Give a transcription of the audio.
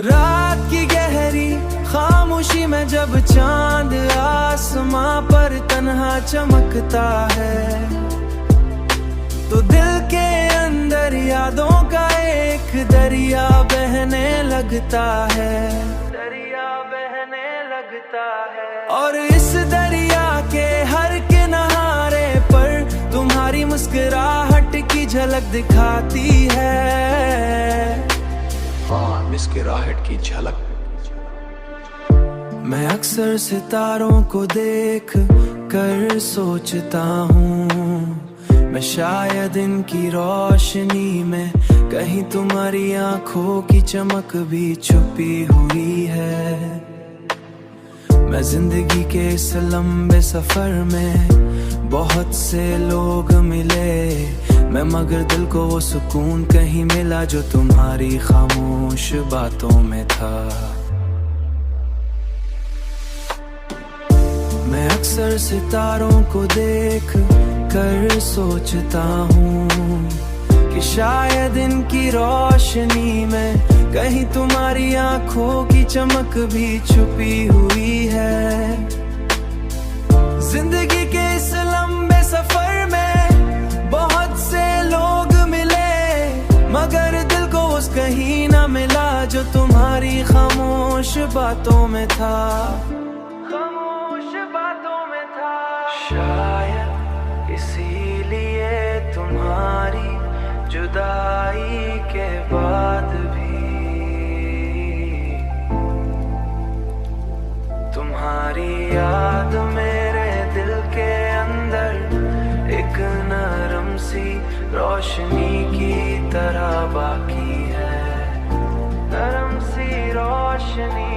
रात की गहरी खामोशी में जब चांद आसमां पर तन्हा चमकता है, तो दिल के अंदर यादों का एक दरिया बहने लगता है, दरिया बहने लगता है। और इस दरिया के हर किनारे पर तुम्हारी मुस्कुराहट की झलक दिखाती है, मुस्कुराहट की झलक। मैं अक्सर सितारों को देख कर सोचता हूँ, मैं शायद इनकी रोशनी में कहीं तुम्हारी आंखों की चमक भी छुपी हुई है। मैं जिंदगी के इस लंबे सफर में बहुत से लोग मिले, मैं मगर दिल को वो सुकून कहीं मिला जो तुम्हारी खामोश बातों में था। मैं अक्सर सितारों को देख कर सोचता हूँ कि शायद इनकी रोशनी में कहीं तुम्हारी आंखों की चमक भी छुपी हुई है। जिंदगी के इस लंबे सफर में बहुत से लोग मिले, मगर दिल को उस कहीं ना मिला जो तुम्हारी खामोश बातों में था, खामोश बातों में था। शायद इसीलिए तुम्हारी जुदाई के बाद भी तुम्हारी याद मेरे दिल के अंदर एक नरम सी रोशनी की तरह बाकी है, नरम सी रोशनी।